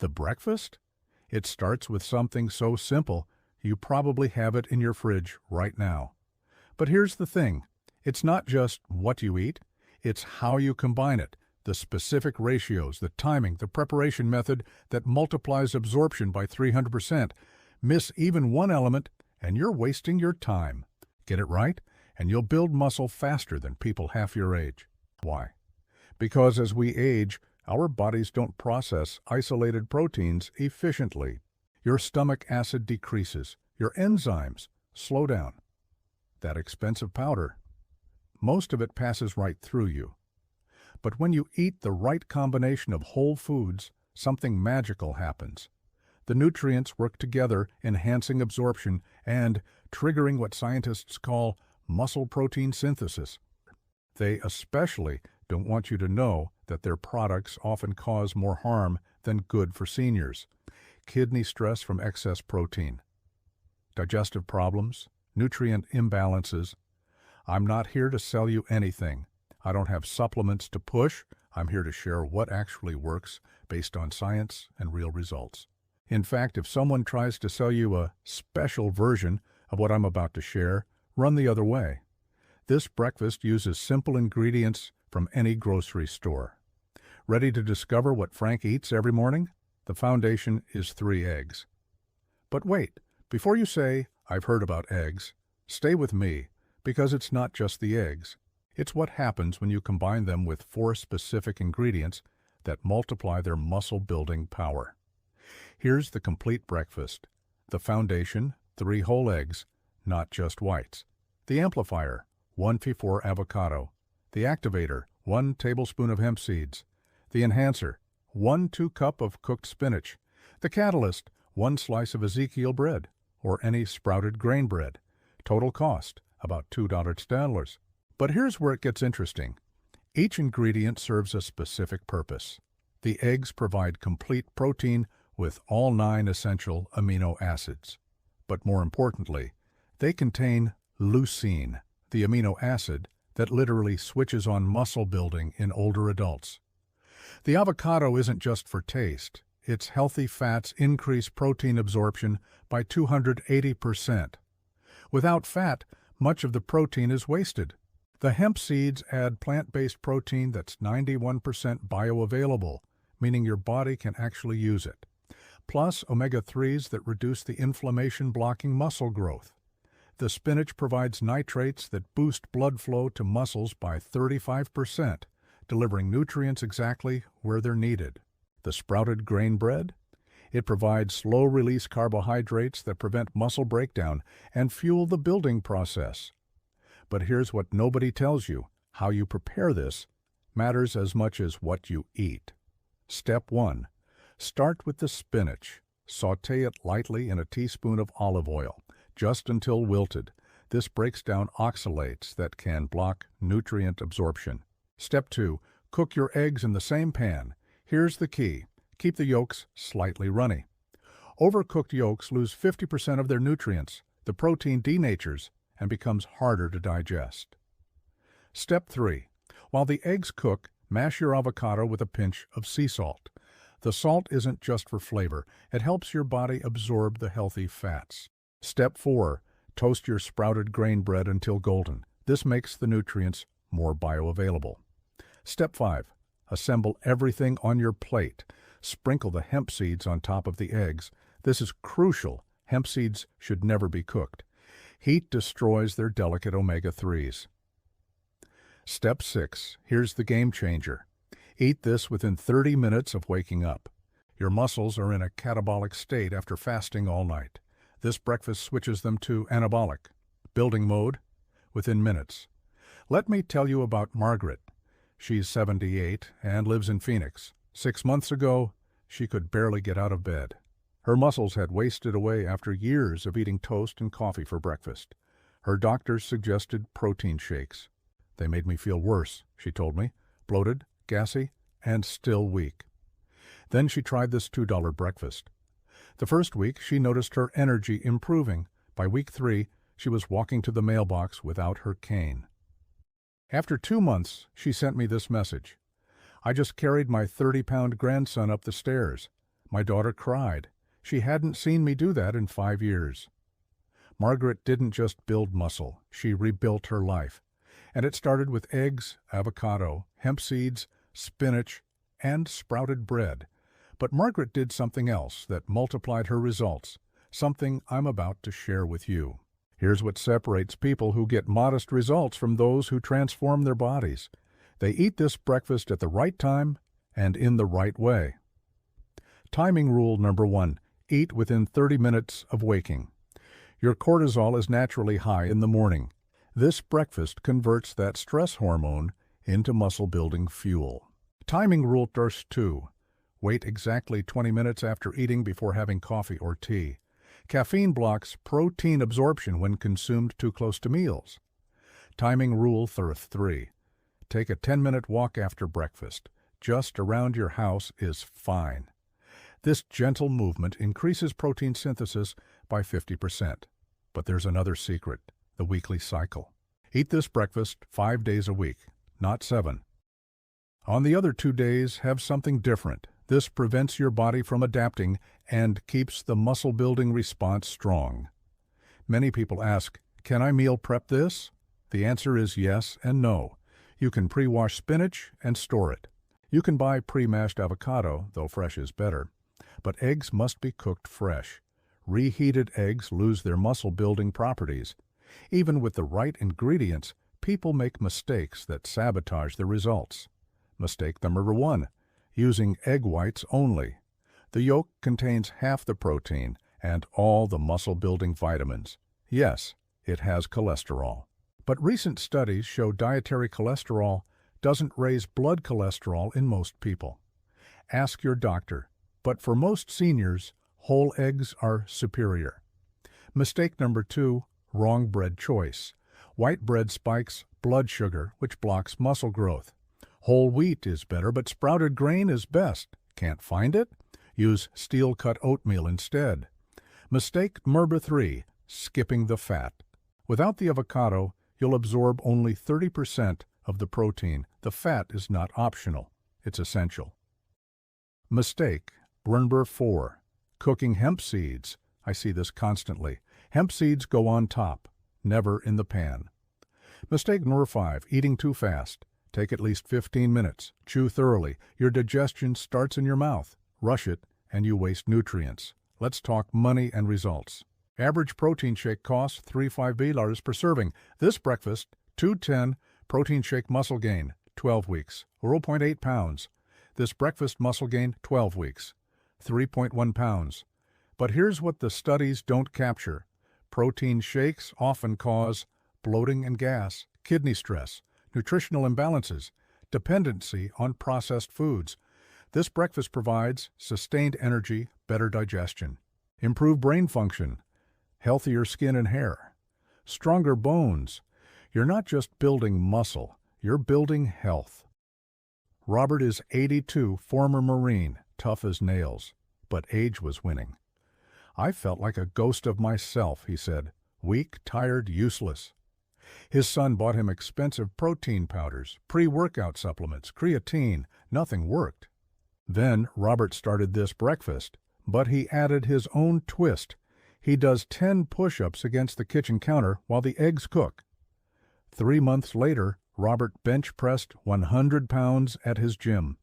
The breakfast? It starts with something so simple, you probably have it in your fridge right now. But here's the thing. It's not just what you eat, it's how you combine it, the specific ratios, the timing, the preparation method that multiplies absorption by 300%. Miss even one element, and you're wasting your time. Get it right, and you'll build muscle faster than people half your age. Why? Because as we age, our bodies don't process isolated proteins efficiently. Your stomach acid decreases. Your enzymes slow down. That expensive powder, most of it passes right through you. But when you eat the right combination of whole foods, something magical happens. The nutrients work together, enhancing absorption and triggering what scientists call muscle protein synthesis. They especially don't want you to know that their products often cause more harm than good for seniors. Kidney stress from excess protein, digestive problems, nutrient imbalances. I'm not here to sell you anything. I don't have supplements to push. I'm here to share what actually works based on science and real results. In fact, if someone tries to sell you a special version of what I'm about to share, run the other way. This breakfast uses simple ingredients from any grocery store. Ready to discover what Frank eats every morning? The foundation is 3 eggs. But wait, before you say, I've heard about eggs, stay with me, because it's not just the eggs. It's what happens when you combine them with 4 specific ingredients that multiply their muscle-building power. Here's the complete breakfast. The foundation, 3 whole eggs, not just whites. The amplifier, 1 V4 avocado. The activator, 1 tablespoon of hemp seeds. The enhancer, 1 2-cup of cooked spinach. The catalyst, 1 slice of Ezekiel bread, or any sprouted grain bread. Total cost, about $2. But here's where it gets interesting. Each ingredient serves a specific purpose. The eggs provide complete protein with all 9 essential amino acids. But more importantly, they contain leucine, the amino acid that literally switches on muscle building in older adults. The avocado isn't just for taste. Its healthy fats increase protein absorption by 280%. Without fat, much of the protein is wasted. The hemp seeds add plant-based protein that's 91% bioavailable, meaning your body can actually use it. Plus omega-3s that reduce the inflammation-blocking muscle growth. The spinach provides nitrates that boost blood flow to muscles by 35%, delivering nutrients exactly where they're needed. The sprouted grain bread? It provides slow-release carbohydrates that prevent muscle breakdown and fuel the building process. But here's what nobody tells you. How you prepare this matters as much as what you eat. Step 1. Start with the spinach. Sauté it lightly in a teaspoon of olive oil, just until wilted. This breaks down oxalates that can block nutrient absorption. Step 2. Cook your eggs in the same pan. Here's the key. Keep the yolks slightly runny. Overcooked yolks lose 50% of their nutrients. The protein denatures and becomes harder to digest. Step 3. While the eggs cook, mash your avocado with a pinch of sea salt. The salt isn't just for flavor. It helps your body absorb the healthy fats. Step 4. Toast your sprouted grain bread until golden. This makes the nutrients more bioavailable. Step 5. Assemble everything on your plate. Sprinkle the hemp seeds on top of the eggs. This is crucial. Hemp seeds should never be cooked. Heat destroys their delicate omega-3s. Step 6. Here's the game changer. Eat this within 30 minutes of waking up. Your muscles are in a catabolic state after fasting all night. This breakfast switches them to anabolic, building mode, within minutes. Let me tell you about Margaret. She's 78 and lives in Phoenix. 6 months ago, she could barely get out of bed. Her muscles had wasted away after years of eating toast and coffee for breakfast. Her doctors suggested protein shakes. They made me feel worse, she told me, bloated, gassy, and still weak. Then she tried this $2 breakfast. The first week, she noticed her energy improving. By week 3, she was walking to the mailbox without her cane. After 2 months, she sent me this message. I just carried my 30-pound grandson up the stairs. My daughter cried. She hadn't seen me do that in 5 years. Margaret didn't just build muscle, she rebuilt her life. And it started with eggs, avocado, hemp seeds, spinach, and sprouted bread. But Margaret did something else that multiplied her results, something I'm about to share with you. Here's what separates people who get modest results from those who transform their bodies. They eat this breakfast at the right time and in the right way. Timing rule number 1. Eat within 30 minutes of waking. Your cortisol is naturally high in the morning. This breakfast converts that stress hormone into muscle-building fuel. Timing rule number 2. Wait exactly 20 minutes after eating before having coffee or tea. Caffeine blocks protein absorption when consumed too close to meals. Timing rule number 3. Take a 10-minute walk after breakfast. Just around your house is fine. This gentle movement increases protein synthesis by 50%. But there's another secret, the weekly cycle. Eat this breakfast 5 days a week, not 7. On the other 2 days, have something different. This prevents your body from adapting and keeps the muscle-building response strong. Many people ask, can I meal prep this? The answer is yes and no. You can pre-wash spinach and store it. You can buy pre-mashed avocado, though fresh is better. But eggs must be cooked fresh. Reheated eggs lose their muscle-building properties. Even with the right ingredients, people make mistakes that sabotage the results. Mistake number 1. Using egg whites only. The yolk contains half the protein and all the muscle-building vitamins. Yes, it has cholesterol. But recent studies show dietary cholesterol doesn't raise blood cholesterol in most people. Ask your doctor. But for most seniors, whole eggs are superior. Mistake number 2, wrong bread choice. White bread spikes blood sugar, which blocks muscle growth. Whole wheat is better, but sprouted grain is best. Can't find it? Use steel-cut oatmeal instead. Mistake number 3, skipping the fat. Without the avocado, you'll absorb only 30% of the protein. The fat is not optional. It's essential. Mistake number 4, cooking hemp seeds. I see this constantly. Hemp seeds go on top, never in the pan. Mistake number 5, eating too fast. Take at least 15 minutes. Chew thoroughly. Your digestion starts in your mouth. Rush it, and you waste nutrients. Let's talk money and results. Average protein shake costs $3.5 per serving. This breakfast, 210 protein shake muscle gain, 12 weeks, 0.8 pounds. This breakfast muscle gain, 12 weeks, 3.1 pounds. But here's what the studies don't capture. Protein shakes often cause bloating and gas, kidney stress, nutritional imbalances, dependency on processed foods. This breakfast provides sustained energy, better digestion, improved brain function, healthier skin and hair, stronger bones. You're not just building muscle, you're building health. Robert is 82, former Marine, tough as nails, but age was winning. I felt like a ghost of myself, he said, weak, tired, useless. His son bought him expensive protein powders, pre-workout supplements, creatine. Nothing worked. Then Robert started this breakfast, but he added his own twist. He does 10 push-ups against the kitchen counter while the eggs cook. 3 months later, Robert bench-pressed 100 pounds at his gym.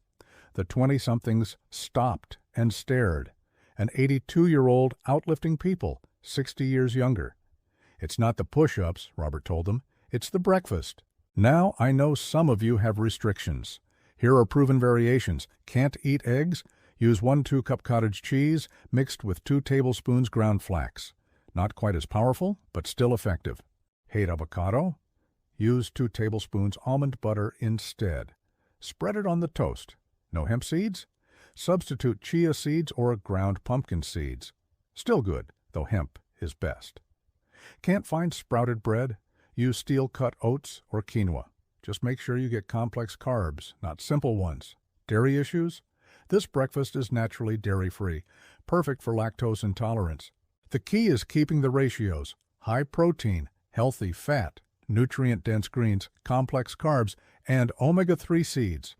The 20-somethings stopped and stared. An 82-year-old outlifting people, 60 years younger. It's not the push-ups, Robert told them. It's the breakfast. Now I know some of you have restrictions. Here are proven variations. Can't eat eggs? Use 1 2-cup cottage cheese mixed with 2 tablespoons ground flax. Not quite as powerful, but still effective. Hate avocado? Use 2 tablespoons almond butter instead. Spread it on the toast. No hemp seeds? Substitute chia seeds or ground pumpkin seeds. Still good, though hemp is best. Can't find sprouted bread? Use steel-cut oats or quinoa. Just make sure you get complex carbs, not simple ones. Dairy issues? This breakfast is naturally dairy-free, perfect for lactose intolerance. The key is keeping the ratios: high protein, healthy fat, nutrient-dense greens, complex carbs, and omega-3 seeds.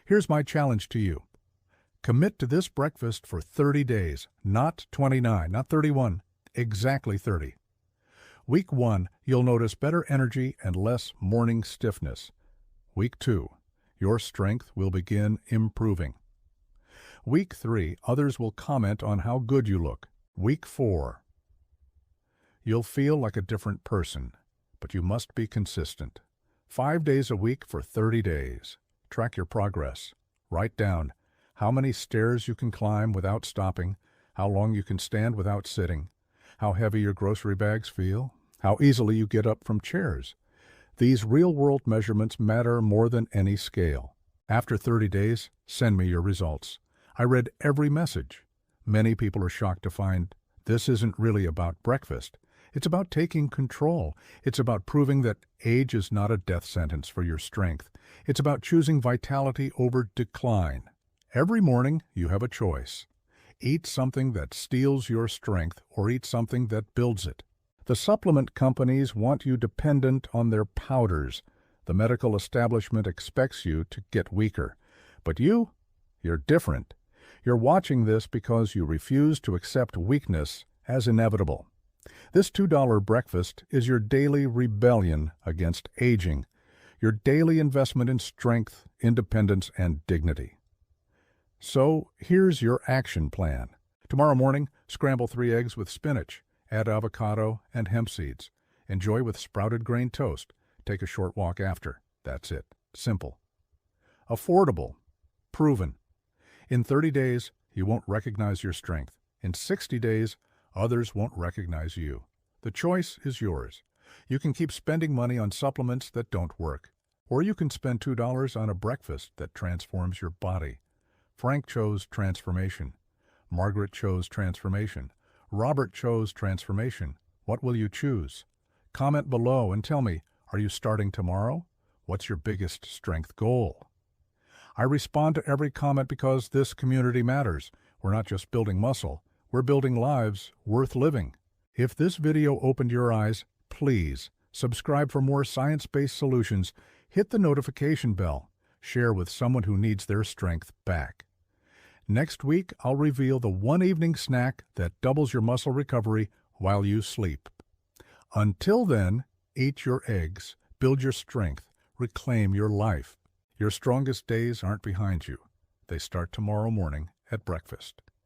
Here's my challenge to you. Commit to this breakfast for 30 days, not 29, not 31, exactly 30. Week 1, you'll notice better energy and less morning stiffness. Week 2, your strength will begin improving. Week 3, others will comment on how good you look. Week 4, you'll feel like a different person, but you must be consistent. 5 days a week for 30 days. Track your progress. Write down how many stairs you can climb without stopping, how long you can stand without sitting, how heavy your grocery bags feel, how easily you get up from chairs. These real-world measurements matter more than any scale. After 30 days, send me your results. I read every message. Many people are shocked to find this isn't really about breakfast. It's about taking control. It's about proving that age is not a death sentence for your strength. It's about choosing vitality over decline. Every morning, you have a choice. Eat something that steals your strength or eat something that builds it. The supplement companies want you dependent on their powders. The medical establishment expects you to get weaker. But you're different. You're watching this because you refuse to accept weakness as inevitable. This $2 breakfast is your daily rebellion against aging, your daily investment in strength, independence, and dignity. So here's your action plan. Tomorrow morning, scramble 3 eggs with spinach. Add avocado and hemp seeds. Enjoy with sprouted grain toast. Take a short walk after. That's it. Simple. Affordable. Proven. In 30 days, you won't recognize your strength. In 60 days, others won't recognize you. The choice is yours. You can keep spending money on supplements that don't work. Or you can spend $2 on a breakfast that transforms your body. Frank chose transformation. Margaret chose transformation. Robert chose transformation. What will you choose? Comment below and tell me, are you starting tomorrow? What's your biggest strength goal? I respond to every comment because this community matters. We're not just building muscle, we're building lives worth living. If this video opened your eyes, please subscribe for more science-based solutions. Hit the notification bell. Share with someone who needs their strength back. Next week, I'll reveal the one evening snack that doubles your muscle recovery while you sleep. Until then, eat your eggs, build your strength, reclaim your life. Your strongest days aren't behind you. They start tomorrow morning at breakfast.